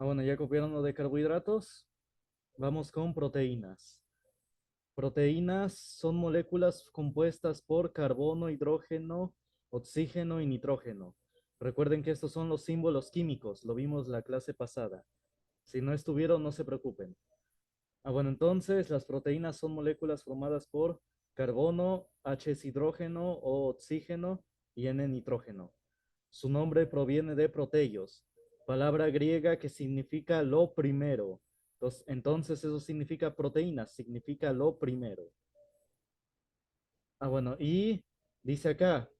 Bueno, ya copiaron lo de carbohidratos. Vamos con proteínas. Proteínas son moléculas compuestas por carbono, hidrógeno, oxígeno y nitrógeno. Recuerden que estos son los símbolos químicos, lo vimos la clase pasada. Si no estuvieron, no se preocupen. Bueno, entonces las proteínas son moléculas formadas por carbono, H es hidrógeno o oxígeno y N nitrógeno. Su nombre proviene de proteios, palabra griega que significa lo primero. Entonces eso significa proteínas, significa lo primero. Bueno, y dice acá,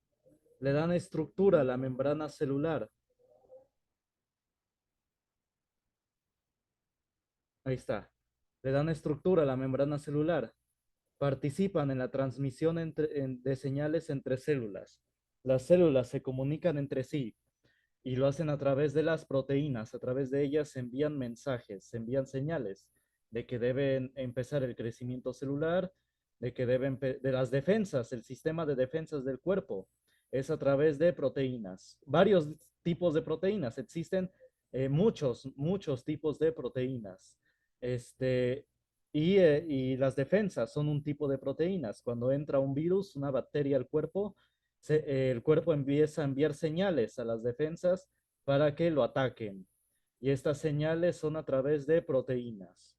le dan estructura a la membrana celular. Ahí está. Le dan estructura a la membrana celular. Participan en la transmisión de señales entre células. Las células se comunican entre sí y lo hacen a través de las proteínas. A través de ellas se envían mensajes, se envían señales de que deben empezar el crecimiento celular, de que deben, de las defensas, el sistema de defensas del cuerpo. Es a través de proteínas. Varios tipos de proteínas. Existen muchos tipos de proteínas. Este, y las defensas son un tipo de proteínas. Cuando entra un virus, una bacteria al cuerpo, el cuerpo empieza a enviar señales a las defensas para que lo ataquen. Y estas señales son a través de proteínas.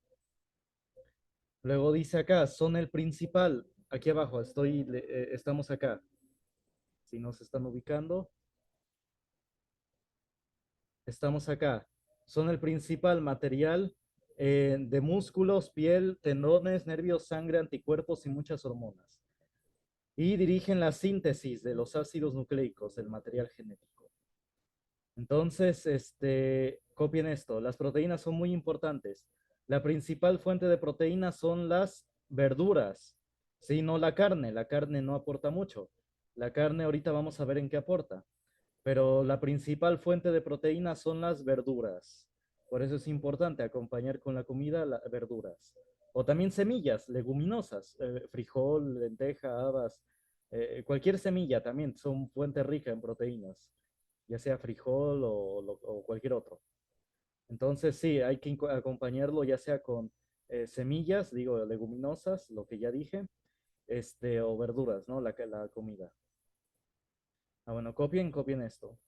Luego dice acá, son el principal. Aquí abajo, estamos acá. Si nos están ubicando, estamos acá. Son el principal material de músculos, piel, tendones, nervios, sangre, anticuerpos y muchas hormonas. Y dirigen la síntesis de los ácidos nucleicos del material genético. Entonces, copien esto. Las proteínas son muy importantes. La principal fuente de proteínas son las verduras, sí, no la carne. La carne no aporta mucho. La carne ahorita vamos a ver en qué aporta. Pero la principal fuente de proteínas son las verduras. Por eso es importante acompañar con la comida las verduras. O también semillas, leguminosas, frijol, lenteja, habas, cualquier semilla también son fuente rica en proteínas, ya sea frijol o cualquier otro. Entonces sí, hay que acompañarlo ya sea con semillas, digo, leguminosas, lo que ya dije, o verduras, ¿no? La comida. Bueno, copien esto.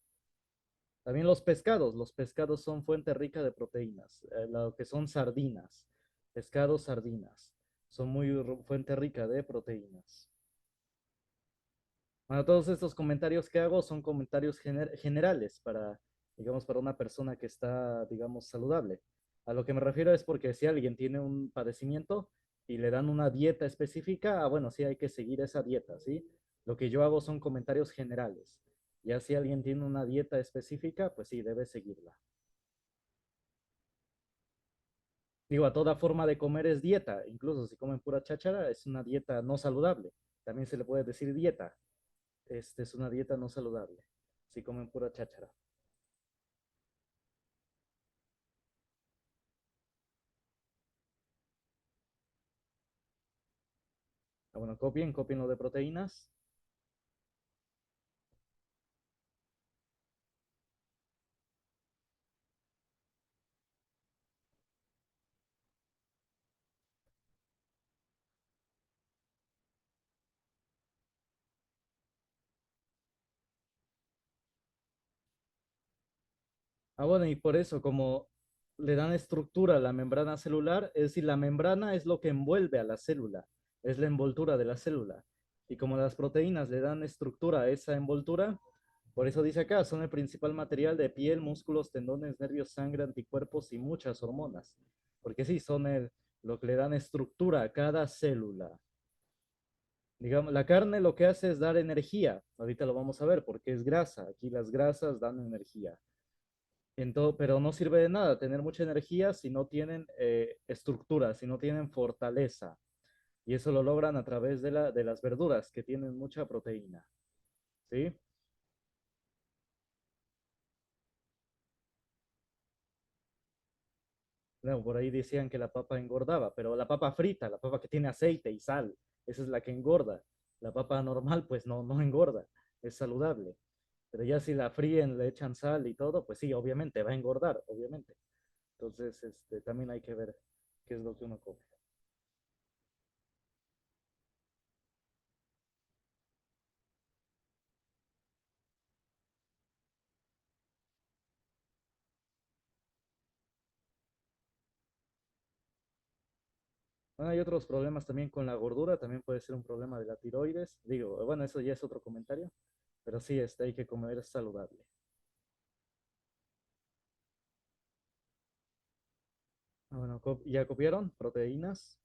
También los pescados son fuente rica de proteínas, lo que son sardinas, pescados, sardinas, son muy fuente rica de proteínas. Bueno, todos estos comentarios que hago son comentarios generales para, digamos, para una persona que está, digamos, saludable. A lo que me refiero es porque si alguien tiene un padecimiento y le dan una dieta específica, bueno, sí hay que seguir esa dieta, ¿sí? Lo que yo hago son comentarios generales. Ya si alguien tiene una dieta específica, pues sí, debe seguirla. Digo, a toda forma de comer es dieta, incluso si comen pura cháchara, es una dieta no saludable. También se le puede decir dieta. Es una dieta no saludable, si comen pura cháchara. Bueno, copien lo de proteínas. Bueno, y por eso, como le dan estructura a la membrana celular, es decir, la membrana es lo que envuelve a la célula, es la envoltura de la célula. Y como las proteínas le dan estructura a esa envoltura, por eso dice acá, son el principal material de piel, músculos, tendones, nervios, sangre, anticuerpos y muchas hormonas. Porque sí, son lo que le dan estructura a cada célula. Digamos, la carne lo que hace es dar energía. Ahorita lo vamos a ver porque es grasa. Aquí las grasas dan energía. Pero no sirve de nada tener mucha energía si no tienen estructura, si no tienen fortaleza. Y eso lo logran a través de las verduras que tienen mucha proteína. ¿Sí? No, por ahí decían que la papa engordaba, pero la papa frita, la papa que tiene aceite y sal, esa es la que engorda. La papa normal, pues no engorda, es saludable. Pero ya si la fríen, le echan sal y todo, pues sí, obviamente va a engordar, obviamente. Entonces, también hay que ver qué es lo que uno copia. Bueno, hay otros problemas también con la gordura, también puede ser un problema de la tiroides. Digo, bueno, eso ya es otro comentario, pero sí, hay que comer saludable. Bueno, ¿ya copiaron? Proteínas.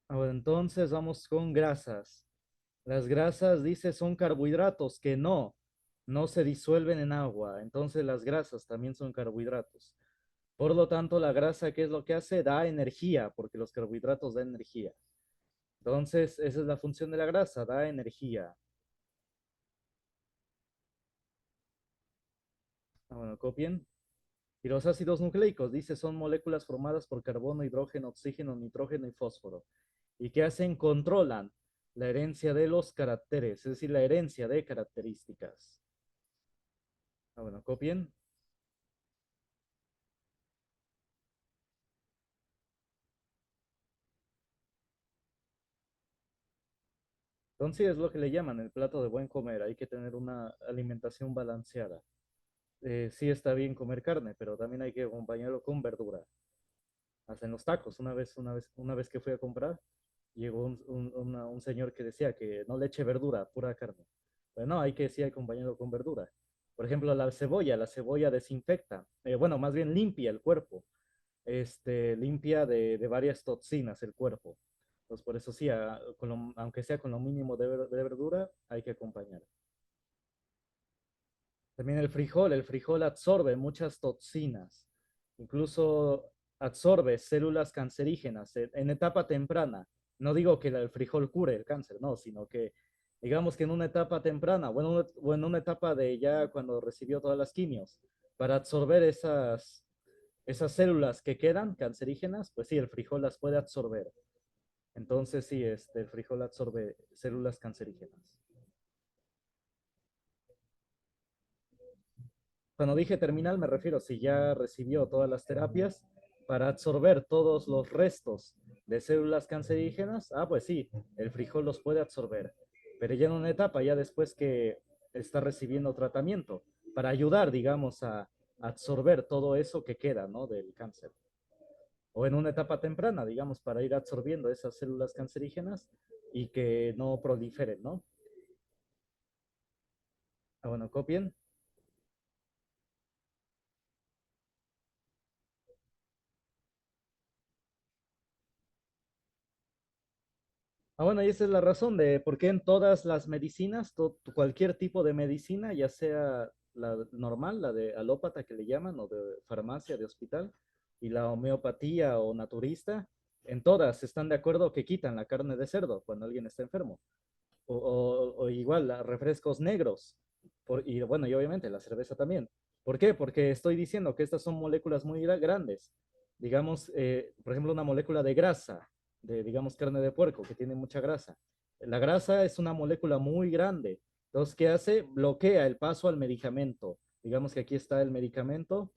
Bueno, entonces vamos con grasas. Las grasas, dice, son carbohidratos que no se disuelven en agua. Entonces las grasas también son carbohidratos. Por lo tanto, la grasa, ¿qué es lo que hace? Da energía, porque los carbohidratos dan energía. Entonces, esa es la función de la grasa, da energía. Bueno, copien. Y los ácidos nucleicos, dice, son moléculas formadas por carbono, hidrógeno, oxígeno, nitrógeno y fósforo. ¿Y qué hacen? Controlan la herencia de los caracteres, es decir, la herencia de características. Bueno, copien. Entonces, sí, es lo que le llaman el plato de buen comer. Hay que tener una alimentación balanceada. Sí está bien comer carne, pero también hay que acompañarlo con verdura. Hasta en los tacos, una vez que fui a comprar, llegó un señor que decía que no le eche verdura, pura carne. Pero no, hay que sí acompañarlo con verdura. Por ejemplo, la cebolla desinfecta, bueno, más bien limpia el cuerpo, limpia de varias toxinas el cuerpo. Entonces, por eso sí, aunque sea con lo mínimo de verdura, hay que acompañar. También el frijol absorbe muchas toxinas, incluso absorbe células cancerígenas en etapa temprana. No digo que el frijol cure el cáncer, no, sino que digamos que en una etapa temprana, bueno, o en una etapa de ya cuando recibió todas las quimios, para absorber esas células que quedan cancerígenas, pues sí, el frijol las puede absorber. Entonces sí, el frijol absorbe células cancerígenas. Cuando dije terminal me refiero si ya recibió todas las terapias para absorber todos los restos de células cancerígenas, pues sí, el frijol los puede absorber. Pero ya en una etapa, ya después que está recibiendo tratamiento, para ayudar, digamos, a absorber todo eso que queda, ¿no? Del cáncer. O en una etapa temprana, digamos, para ir absorbiendo esas células cancerígenas y que no proliferen, ¿no? Bueno, copien. Bueno, y esa es la razón de por qué en todas las medicinas, cualquier tipo de medicina, ya sea la normal, la de alópata que le llaman, o de farmacia, de hospital, y la homeopatía o naturista, en todas están de acuerdo que quitan la carne de cerdo cuando alguien está enfermo. O igual, refrescos negros. Y bueno, y obviamente la cerveza también. ¿Por qué? Porque estoy diciendo que estas son moléculas muy grandes. Digamos, por ejemplo, una molécula de grasa, digamos, carne de puerco, que tiene mucha grasa. La grasa es una molécula muy grande. Entonces, ¿qué hace? Bloquea el paso al medicamento. Digamos que aquí está el medicamento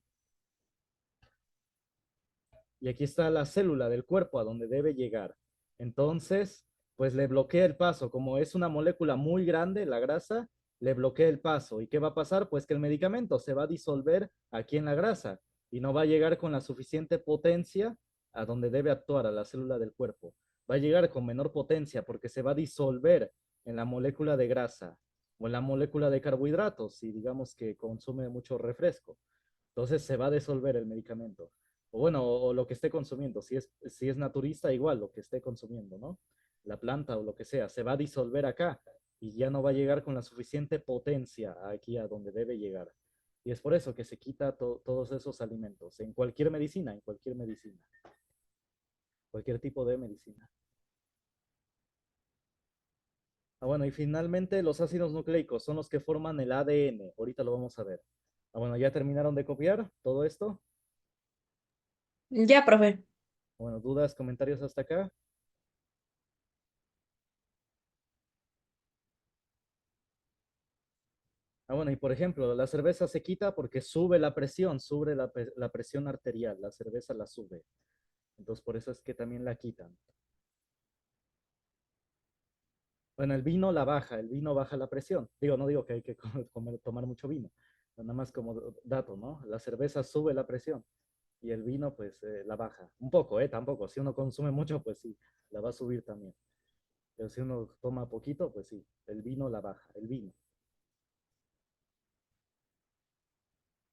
y aquí está la célula del cuerpo a donde debe llegar. Entonces, pues le bloquea el paso. Como es una molécula muy grande, la grasa, le bloquea el paso. ¿Y qué va a pasar? Pues que el medicamento se va a disolver aquí en la grasa y no va a llegar con la suficiente potencia a donde debe actuar, a la célula del cuerpo. Va a llegar con menor potencia porque se va a disolver en la molécula de grasa o en la molécula de carbohidratos, y digamos que consume mucho refresco. Entonces se va a disolver el medicamento. O bueno, o lo que esté consumiendo. Si es naturista, igual lo que esté consumiendo, ¿no? La planta o lo que sea, se va a disolver acá y ya no va a llegar con la suficiente potencia aquí a donde debe llegar. Y es por eso que se quita todos esos alimentos, en cualquier medicina, cualquier tipo de medicina. Bueno, y finalmente los ácidos nucleicos son los que forman el ADN. Ahorita lo vamos a ver. Bueno, ¿ya terminaron de copiar todo esto? Ya, profe. Bueno, dudas, comentarios hasta acá. Ah, bueno, y por ejemplo, la cerveza se quita porque sube la presión, sube la presión arterial, la cerveza la sube. Entonces, por eso es que también la quitan. Bueno, el vino la baja, el vino baja la presión. Digo, no digo que hay que tomar mucho vino, nada más como dato, ¿no? La cerveza sube la presión y el vino, pues, la baja. Un poco, tampoco. Si uno consume mucho, pues sí, la va a subir también. Pero si uno toma poquito, pues sí, el vino la baja, el vino.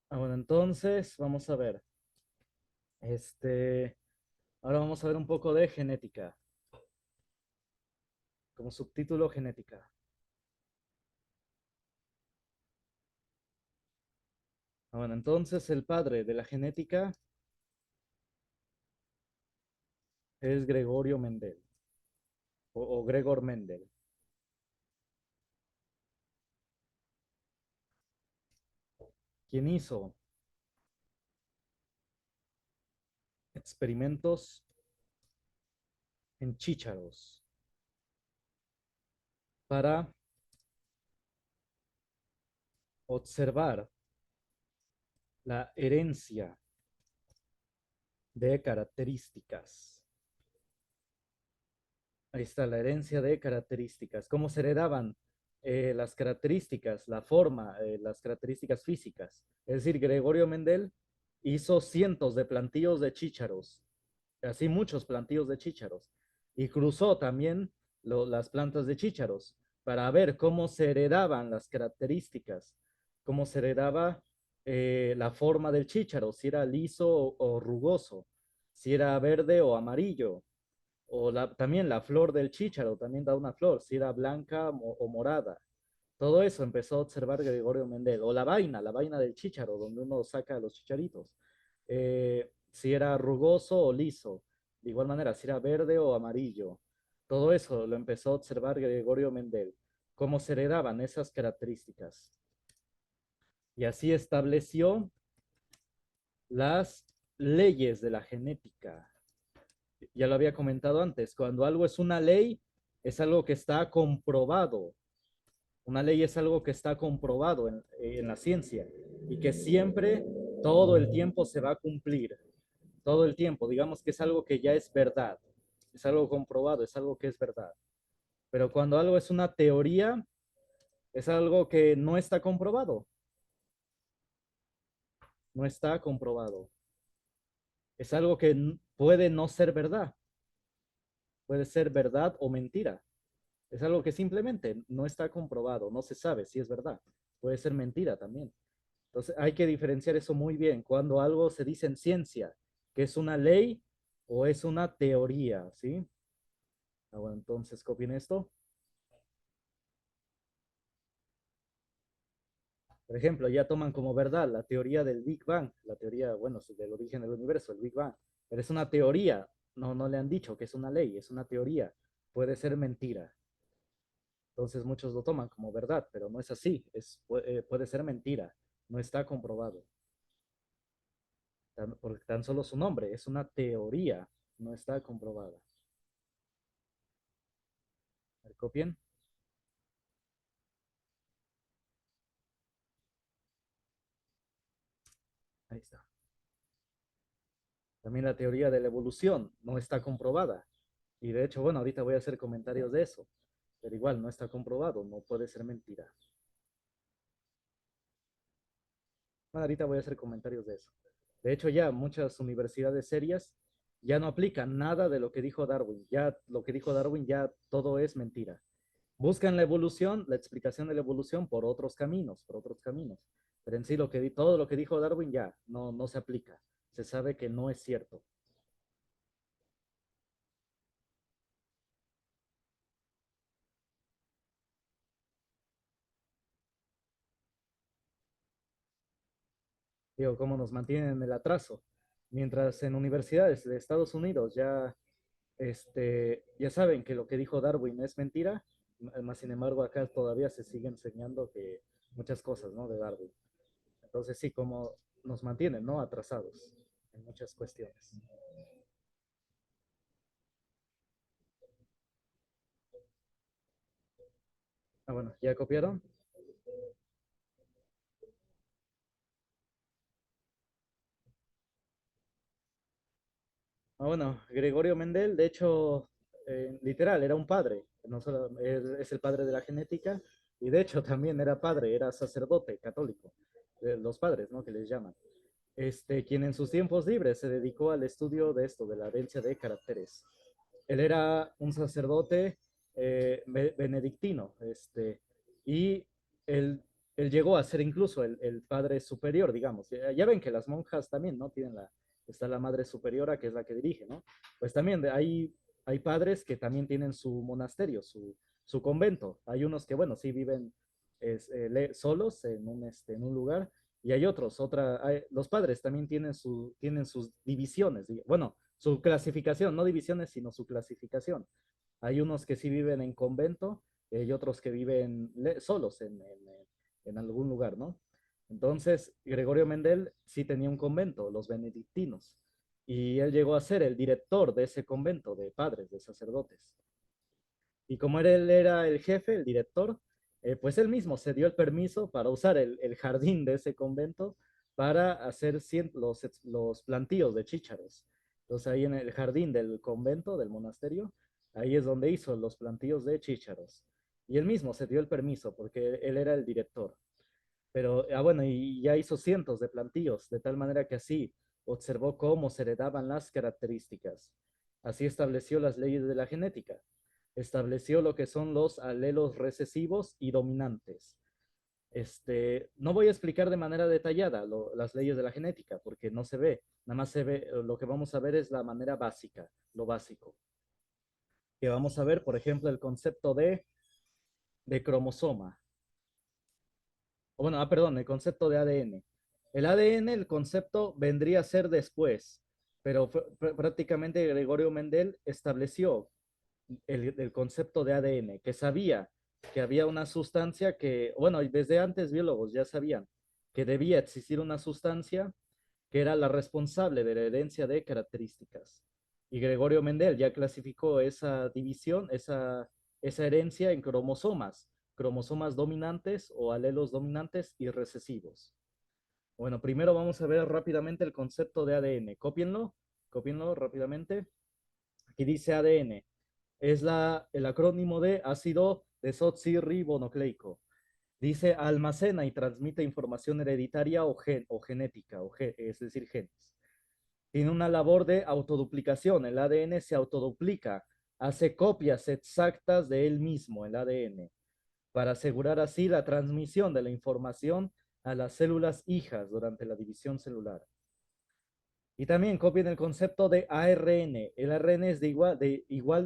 Ah, bueno, entonces, vamos a ver. Este, ahora vamos a ver un poco de genética, como subtítulo genética. Ah, bueno, entonces el padre de la genética es Gregorio Mendel o Gregor Mendel, quien hizo experimentos en chícharos para observar la herencia de características. Ahí está, la herencia de características. ¿Cómo se heredaban las características, la forma, las características físicas? Es decir, Gregorio Mendel hizo cientos de plantíos de chícharos, así muchos plantíos de chícharos, y cruzó también las plantas de chícharos para ver cómo se heredaban las características, cómo se heredaba la forma del chícharo, si era liso o rugoso, si era verde o amarillo, o también la flor del chícharo, también da una flor, si era blanca o morada. Todo eso empezó a observar Gregorio Mendel. O la vaina del chícharo, donde uno saca los chicharitos. Si era rugoso o liso. De igual manera, si era verde o amarillo. Todo eso lo empezó a observar Gregorio Mendel. Cómo se heredaban esas características. Y así estableció las leyes de la genética. Ya lo había comentado antes, cuando algo es una ley, es algo que está comprobado. Una ley es algo que está comprobado en la ciencia y que siempre, todo el tiempo se va a cumplir. Todo el tiempo, digamos que es algo que ya es verdad. Es algo comprobado, es algo que es verdad. Pero cuando algo es una teoría, es algo que no está comprobado. No está comprobado. Es algo que puede no ser verdad. Puede ser verdad o mentira. Es algo que simplemente no está comprobado, no se sabe si es verdad. Puede ser mentira también. Entonces hay que diferenciar eso muy bien. Cuando algo se dice en ciencia, que es una ley o es una teoría, ¿sí? Ah, bueno, entonces copien esto. Por ejemplo, ya toman como verdad la teoría del Big Bang, la teoría, bueno, del origen del universo, el Big Bang. Pero es una teoría, no le han dicho que es una ley, es una teoría. Puede ser mentira. Entonces muchos lo toman como verdad, pero no es así. Puede ser mentira. No está comprobado. Porque tan solo su nombre es una teoría, no está comprobada. A ver, copien. Ahí está. También la teoría de la evolución no está comprobada. Y de hecho, bueno, ahorita voy a hacer comentarios de eso. Pero igual no está comprobado, no puede ser mentira. Bueno, ahorita voy a hacer comentarios de eso. De hecho, ya muchas universidades serias ya no aplican nada de lo que dijo Darwin. Ya lo que dijo Darwin ya todo es mentira. Buscan la evolución, la explicación de la evolución por otros caminos, por otros caminos. Pero en sí todo lo que dijo Darwin ya no se aplica. Se sabe que no es cierto. Digo, cómo nos mantienen en el atraso. Mientras en universidades de Estados Unidos ya saben que lo que dijo Darwin es mentira, más sin embargo acá todavía se sigue enseñando que muchas cosas, ¿no? De Darwin. Entonces sí, como nos mantienen, ¿no? Atrasados en muchas cuestiones. Ah, bueno, ¿ya copiaron? Bueno, Gregorio Mendel, de hecho, literal, era un padre, no solo, es el padre de la genética, y de hecho también era padre, era sacerdote católico, de los padres, ¿no? Que les llaman. Quien en sus tiempos libres se dedicó al estudio de esto, de la herencia de caracteres. Él era un sacerdote benedictino, y él, él llegó a ser incluso el padre superior, digamos. Ya ven que las monjas también, ¿no? Está la madre superiora, que es la que dirige, ¿no? Pues también hay padres que también tienen su monasterio, su convento. Hay unos que, bueno, sí viven solos en un lugar, y hay otros, los padres también tienen sus divisiones, bueno, su clasificación, no divisiones, sino su clasificación. Hay unos que sí viven en convento y otros que viven solos en algún lugar, ¿no? Entonces, Gregorio Mendel sí tenía un convento, los benedictinos, y él llegó a ser el director de ese convento de padres, de sacerdotes. Y como él era el jefe, el director, pues él mismo se dio el permiso para usar el jardín de ese convento para hacer los plantíos de chícharos. Entonces ahí en el jardín del convento, del monasterio, ahí es donde hizo los plantíos de chícharos. Y él mismo se dio el permiso porque él era el director. Pero, bueno, y ya hizo cientos de plantíos, de tal manera que así observó cómo se heredaban las características. Así estableció las leyes de la genética. Estableció lo que son los alelos recesivos y dominantes. No voy a explicar de manera detallada las leyes de la genética, porque no se ve, nada más se ve, lo que vamos a ver es la manera básica, lo básico. Que vamos a ver, por ejemplo, el concepto de cromosoma. Bueno, perdón, el concepto de ADN. El ADN, el concepto vendría a ser después, pero prácticamente Gregorio Mendel estableció el concepto de ADN, que sabía que había una sustancia que, bueno, desde antes biólogos ya sabían que debía existir una sustancia que era la responsable de la herencia de características. Y Gregorio Mendel ya clasificó esa división, esa herencia en cromosomas dominantes o alelos dominantes y recesivos. Bueno, primero vamos a ver rápidamente el concepto de ADN. Cópienlo rápidamente. Aquí dice ADN. Es el acrónimo de ácido desoxirribonucleico. Dice almacena y transmite información hereditaria o genética, es decir, genes. Tiene una labor de autoduplicación. El ADN se autoduplica, hace copias exactas de él mismo, el ADN, para asegurar así la transmisión de la información a las células hijas durante la división celular. Y también copien el concepto de ARN. El ARN es igual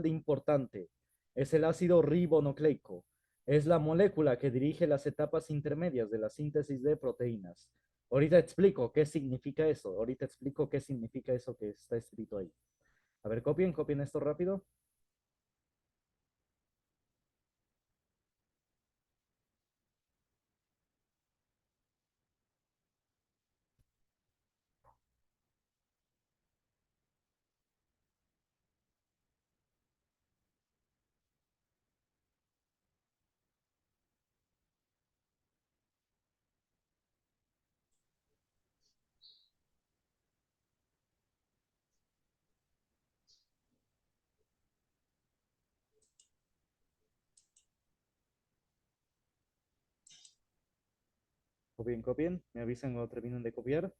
de importante. Es el ácido ribonucleico. Es la molécula que dirige las etapas intermedias de la síntesis de proteínas. Ahorita explico qué significa eso. Ahorita explico qué significa eso que está escrito ahí. A ver, copien esto rápido. Copien. Me avisan cuando terminen de copiar.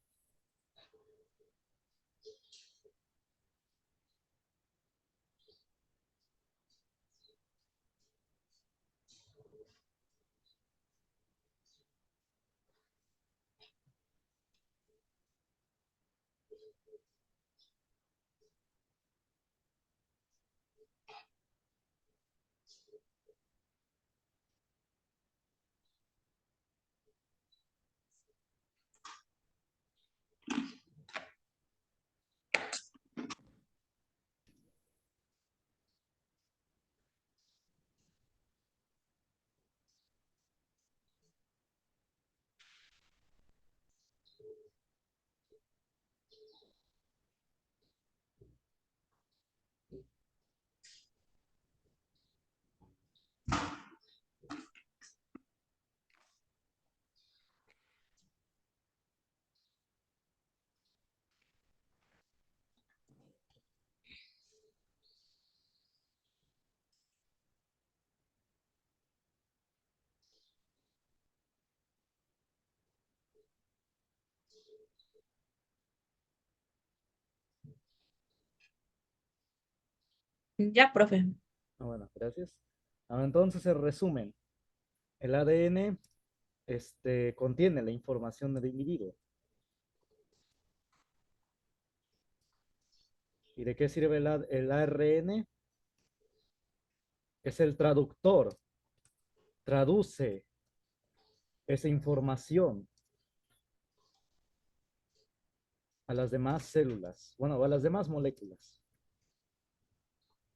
Ya, profe. Bueno, gracias. Ahora entonces, el resumen. El ADN contiene la información del individuo. ¿Y de qué sirve el ARN? Es el traductor. Traduce esa información a las demás células, bueno, a las demás moléculas.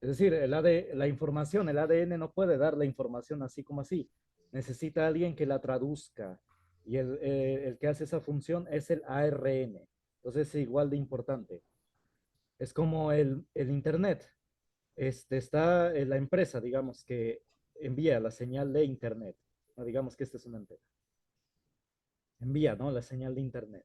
Es decir, la información, el ADN no puede dar la información así como así. Necesita alguien que la traduzca. Y el que hace esa función es el ARN. Entonces es igual de importante. Es como el Internet. Está la empresa, digamos, que envía la señal de Internet. No, digamos que esta es una empresa. Envía, ¿no? La señal de Internet.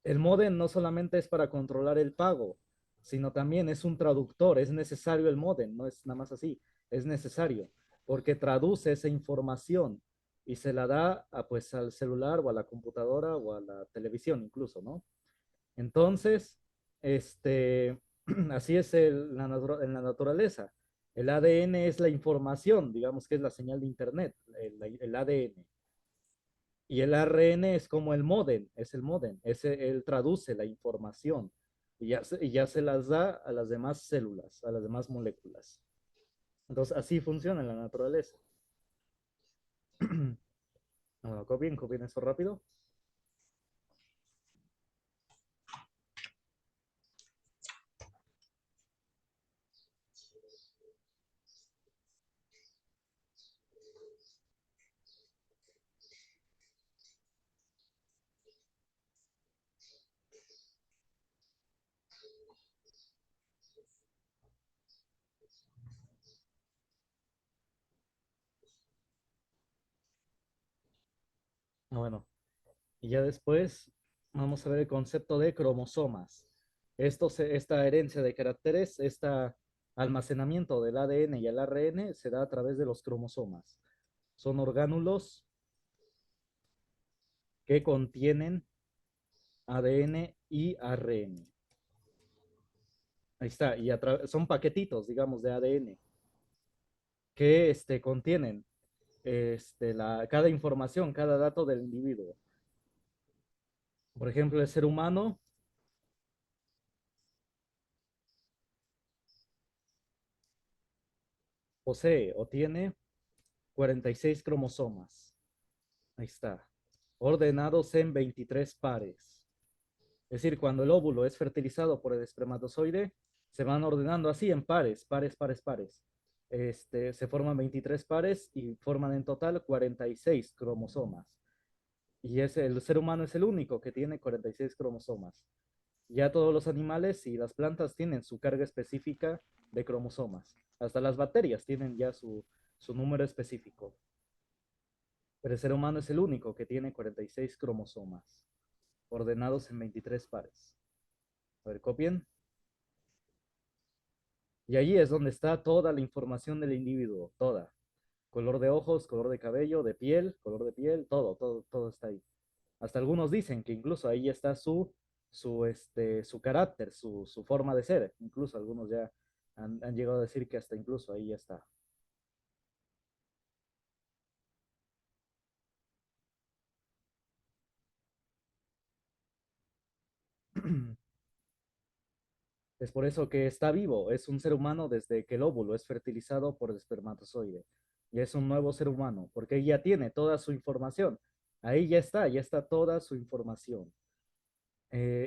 El módem no solamente es para controlar el pago, sino también es un traductor. Es necesario el módem, no es nada más así. Es necesario porque traduce esa información y se la da pues al celular o a la computadora o a la televisión incluso, ¿no? Entonces, así es en la naturaleza. El ADN es la información, digamos que es la señal de Internet, el ADN. Y el ARN es como el módem, es el módem. Él traduce la información y ya se las da a las demás células, a las demás moléculas. Entonces, así funciona en la naturaleza. Bueno, copien eso rápido. Bueno, y ya después vamos a ver el concepto de cromosomas. Esta herencia de caracteres, este almacenamiento del ADN y el ARN se da a través de los cromosomas. Son orgánulos que contienen ADN y ARN. Ahí está, y son paquetitos, digamos, de ADN que contienen cada información, cada dato del individuo. Por ejemplo, el ser humano posee o tiene 46 cromosomas. Ahí está, ordenados en 23 pares. Es decir, cuando el óvulo es fertilizado por el espermatozoide, se van ordenando así en pares, pares, pares, pares. Se forman 23 pares y forman en total 46 cromosomas. Y el ser humano es el único que tiene 46 cromosomas. Ya todos los animales y las plantas tienen su carga específica de cromosomas. Hasta las bacterias tienen ya su número específico. Pero el ser humano es el único que tiene 46 cromosomas, ordenados en 23 pares. A ver, copien. Y allí es donde está toda la información del individuo, toda. Color de ojos, color de cabello, de piel, color de piel, todo, todo, todo está ahí. Hasta algunos dicen que incluso ahí está su carácter, su forma de ser. Incluso algunos ya han llegado a decir que hasta incluso ahí ya está. Es por eso que está vivo, es un ser humano desde que el óvulo es fertilizado por el espermatozoide. Y es un nuevo ser humano, porque ya tiene toda su información. Ahí ya está toda su información.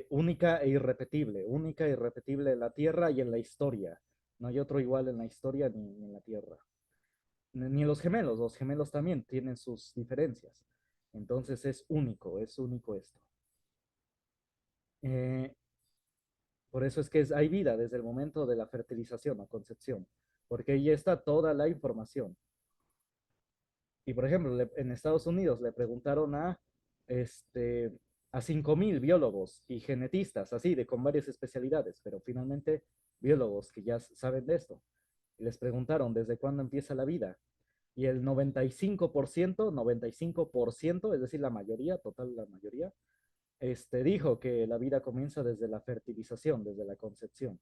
Única e irrepetible en la Tierra y en la historia. No hay otro igual en la historia ni en la Tierra. Ni los gemelos también tienen sus diferencias. Entonces es único esto. Eh, por eso es que hay vida desde el momento de la fertilización o concepción, porque ahí está toda la información. Y por ejemplo, en Estados Unidos le preguntaron este, a 5.000 biólogos y genetistas, así, con varias especialidades, pero finalmente biólogos que ya saben de esto. Y les preguntaron desde cuándo empieza la vida. Y el 95%, es decir, la mayoría, total la mayoría, dijo que la vida comienza desde la fertilización, desde la concepción.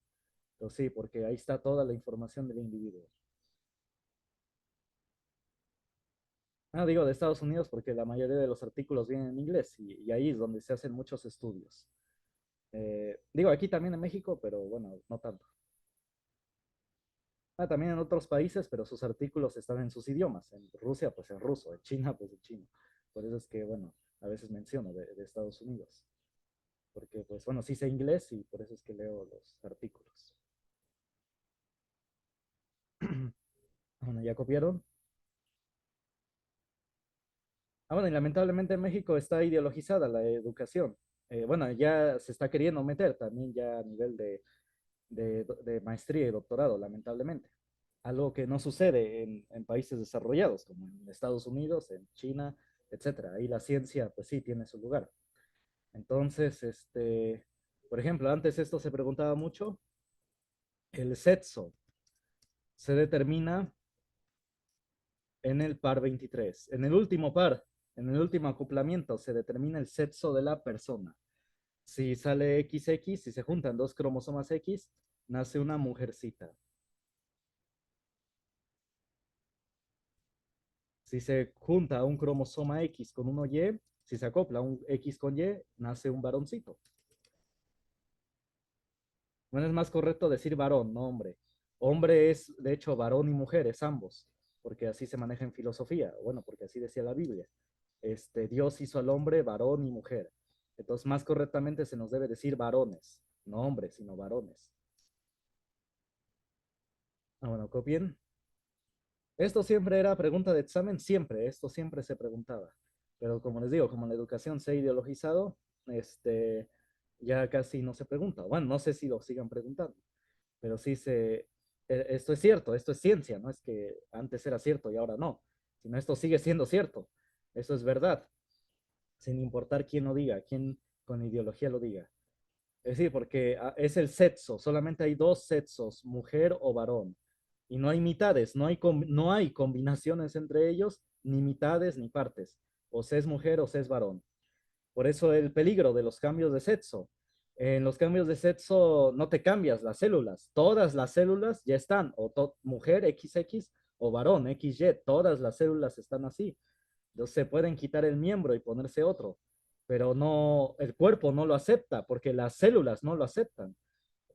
Pero sí, porque ahí está toda la información del individuo. Ah, digo de Estados Unidos porque la mayoría de los artículos vienen en inglés y ahí es donde se hacen muchos estudios. Digo, aquí también en México, pero bueno, no tanto. Ah, también en otros países, pero sus artículos están en sus idiomas. En Rusia, pues en ruso. En China, pues en chino. Por eso es que, bueno, a veces menciono de Estados Unidos. Porque, pues bueno, sí sé inglés y por eso es que leo los artículos. Bueno, ¿ya copiaron? Ah, bueno, y lamentablemente en México está ideologizada la educación. Bueno, ya se está queriendo meter también ya a nivel de maestría y doctorado, lamentablemente. Algo que no sucede en países desarrollados, como en Estados Unidos, en China, etcétera. Ahí la ciencia, pues sí, tiene su lugar. Entonces, por ejemplo, antes esto se preguntaba mucho, el sexo se determina en el par 23. En el último par, en el último acoplamiento, se determina el sexo de la persona. Si sale XX, si se juntan dos cromosomas X, nace una mujercita. Si se junta un cromosoma X con uno Y, si se acopla un X con Y, nace un varoncito. Bueno, es más correcto decir varón, no hombre. Hombre es, de hecho, varón y mujer, es ambos, porque así se maneja en filosofía, bueno, porque así decía la Biblia. Dios hizo al hombre varón y mujer. Entonces, más correctamente se nos debe decir varones, no hombres, sino varones. Ah, bueno, copien. Esto siempre era pregunta de examen, siempre, esto siempre se preguntaba. Pero como les digo, como la educación se ha ideologizado, ya casi no se pregunta. Bueno, no sé si lo sigan preguntando, pero sí esto es cierto, esto es ciencia, no es que antes era cierto y ahora no, sino esto sigue siendo cierto, eso es verdad, sin importar quién lo diga, quién con ideología lo diga. Es decir, porque es el sexo, solamente hay dos sexos, mujer o varón, y no hay mitades, no hay combinaciones entre ellos, ni mitades ni partes, o se es mujer o se es varón. Por eso el peligro de los cambios de sexo. En los cambios de sexo no te cambias las células, todas las células ya están, o mujer XX o varón XY, todas las células están así. Entonces se pueden quitar el miembro y ponerse otro, pero no, el cuerpo no lo acepta porque las células no lo aceptan.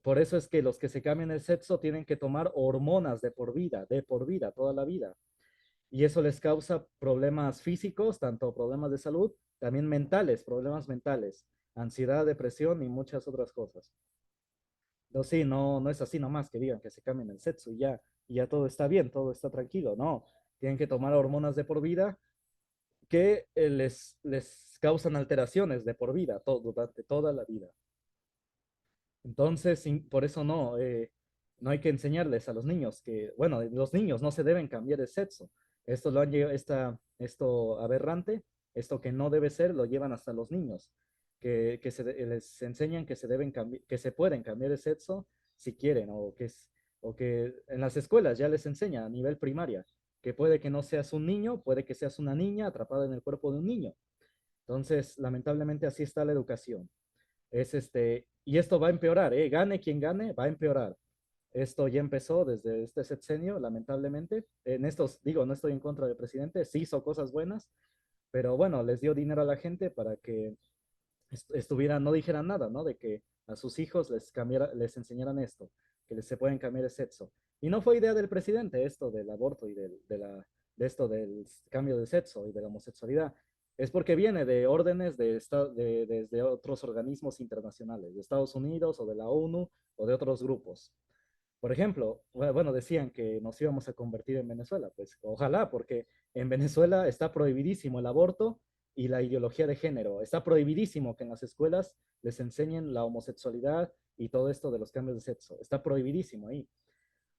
Por eso es que los que se cambian el sexo tienen que tomar hormonas de por vida, toda la vida. Y eso les causa problemas físicos, tanto problemas de salud, también mentales, problemas mentales, ansiedad, depresión y muchas otras cosas. No, sí, no, no es así nomás que digan que se cambien el sexo y ya todo está bien, todo está tranquilo. No, tienen que tomar hormonas de por vida que les causan alteraciones de por vida, durante toda la vida. Entonces, por eso no hay que enseñarles a los niños que, bueno, los niños no se deben cambiar de sexo. Esto lo han llevado, esto aberrante, esto que no debe ser, lo llevan hasta los niños, les enseñan que se deben que se pueden cambiar de sexo si quieren, o que en las escuelas ya les enseñan a nivel primaria, que puede que no seas un niño, puede que seas una niña atrapada en el cuerpo de un niño. Entonces, lamentablemente así está la educación. Y esto va a empeorar, ¿eh? Gane quien gane, va a empeorar. Esto ya empezó desde este sexenio, lamentablemente. En estos, digo, no estoy en contra del presidente, sí hizo cosas buenas, pero bueno, les dio dinero a la gente para que estuvieran, no dijeran nada, ¿no? De que a sus hijos les enseñaran esto, que se pueden cambiar de sexo. Y no fue idea del presidente esto del aborto y de esto del cambio de sexo y de la homosexualidad. Es porque viene de órdenes desde otros organismos internacionales, de Estados Unidos o de la ONU o de otros grupos. Por ejemplo, bueno, decían que nos íbamos a convertir en Venezuela, pues ojalá, porque en Venezuela está prohibidísimo el aborto y la ideología de género. Está prohibidísimo que en las escuelas les enseñen la homosexualidad y todo esto de los cambios de sexo. Está prohibidísimo ahí.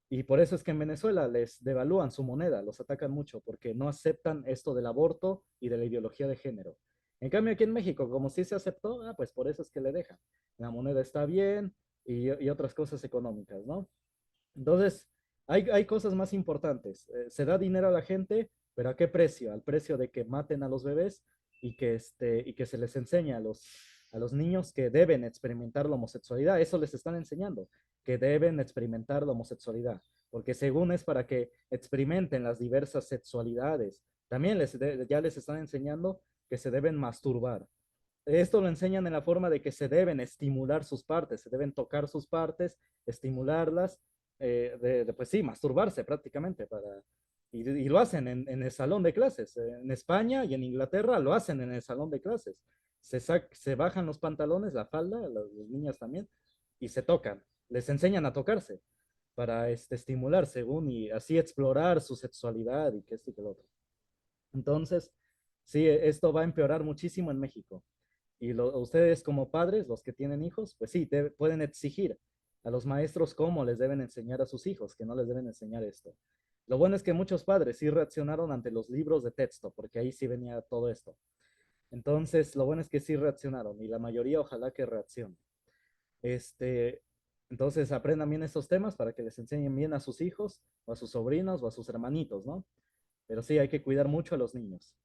Y por eso es que en Venezuela les devalúan su moneda, los atacan mucho, porque no aceptan esto del aborto y de la ideología de género. En cambio, aquí en México, como sí se aceptó, pues por eso es que le dejan. La moneda está bien y otras cosas económicas, ¿no? Entonces, hay cosas más importantes. Se da dinero a la gente, pero ¿a qué precio? Al precio de que maten a los bebés y que se les enseña a los niños que deben experimentar la homosexualidad. Eso les están enseñando. que deben experimentar la homosexualidad, porque según es para que experimenten las diversas sexualidades. También ya les están enseñando que se deben masturbar. Esto lo enseñan en la forma de que se deben estimular sus partes, se deben tocar sus partes, estimularlas, pues sí, masturbarse prácticamente y lo hacen en el salón de clases. En España y en Inglaterra lo hacen en el salón de clases. Se bajan los pantalones, la falda, las niñas también, y se tocan. Les enseñan a tocarse para estimular según y así explorar su sexualidad y que esto y que lo otro. Entonces, sí, esto va a empeorar muchísimo en México. Y ustedes como padres, los que tienen hijos, pues sí, pueden exigir a los maestros cómo les deben enseñar a sus hijos, que no les deben enseñar esto. Lo bueno es que muchos padres sí reaccionaron ante los libros de texto, porque ahí sí venía todo esto. Entonces, lo bueno es que sí reaccionaron y la mayoría ojalá que reaccione. Este, entonces, aprendan bien estos temas para que les enseñen bien a sus hijos o a sus sobrinos o a sus hermanitos, ¿no? Pero sí, hay que cuidar mucho a los niños.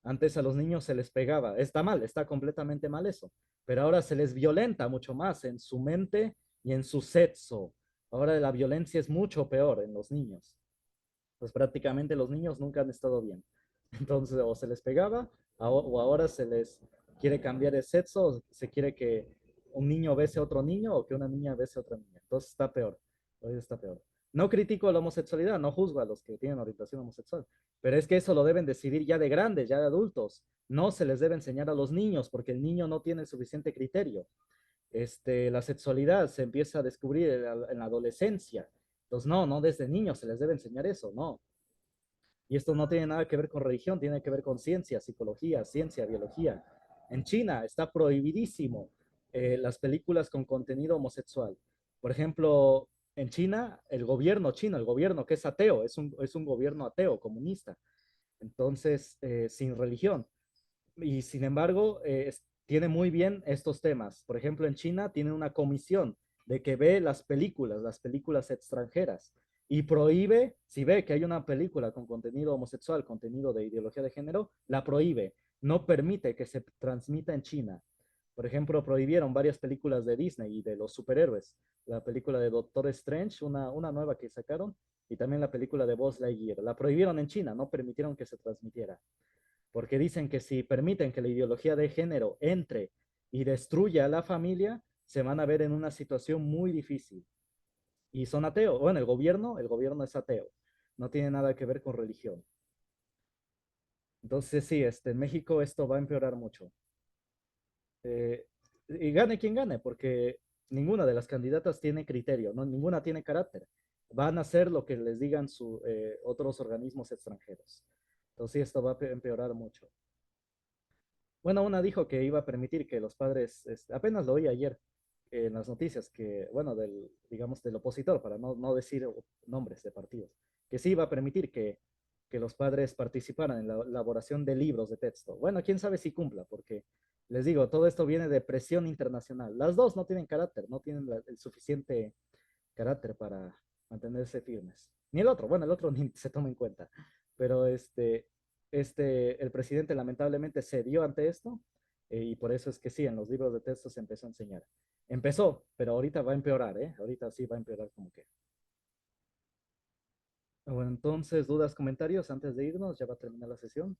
Antes a los niños se les pegaba. Está mal, está completamente mal eso. Pero ahora se les violenta mucho más en su mente y en su sexo. Ahora la violencia es mucho peor en los niños. Pues prácticamente los niños nunca han estado bien. Entonces, o se les pegaba, o ahora se les quiere cambiar el sexo, o se quiere que un niño bese a otro niño o que una niña bese a otra niña. Entonces está peor. Hoy está peor. No critico la homosexualidad, no juzgo a los que tienen orientación homosexual, pero es que eso lo deben decidir ya de grandes, ya de adultos. No se les debe enseñar a los niños porque el niño no tiene suficiente criterio. La sexualidad se empieza a descubrir en la adolescencia. Entonces, no desde niños se les debe enseñar eso, no. Y esto no tiene nada que ver con religión, tiene que ver con ciencia, psicología, ciencia, biología. En China está prohibidísimo las películas con contenido homosexual. Por ejemplo, en China, el gobierno chino, el gobierno que es ateo, es un gobierno ateo, comunista, entonces sin religión. Y sin embargo, tiene muy bien estos temas. Por ejemplo, en China tiene una comisión de que ve las películas extranjeras, y prohíbe, si ve que hay una película con contenido homosexual, contenido de ideología de género, la prohíbe. No permite que se transmita en China. Por ejemplo, prohibieron varias películas de Disney y de los superhéroes. La película de Doctor Strange, una nueva que sacaron, y también la película de Buzz Lightyear. La prohibieron en China, no permitieron que se transmitiera porque dicen que si permiten que la ideología de género entre y destruya a la familia, se van a ver en una situación muy difícil. Y son ateos. Bueno, el gobierno es ateo. No tiene nada que ver con religión. Entonces, sí, en México esto va a empeorar mucho. Y gane quien gane, porque ninguna de las candidatas tiene criterio, ¿no? Ninguna tiene carácter. Van a hacer lo que les digan otros organismos extranjeros. Entonces, sí, esto va a empeorar mucho. Bueno, una dijo que iba a permitir que los padres, apenas lo oí ayer en las noticias, que, bueno, digamos, del opositor, para no decir nombres de partidos, que sí iba a permitir que los padres participaran en la elaboración de libros de texto. Bueno, quién sabe si cumpla, porque les digo, todo esto viene de presión internacional. Las dos no tienen carácter, no tienen el suficiente carácter para mantenerse firmes. Ni el otro, bueno, el otro ni se toma en cuenta, pero el presidente lamentablemente cedió ante esto y por eso es que sí, en los libros de texto se empezó a enseñar. Empezó, pero ahorita va a empeorar, ¿eh? Ahorita sí va a empeorar como que. Bueno, entonces, dudas, comentarios antes de irnos, ya va a terminar la sesión.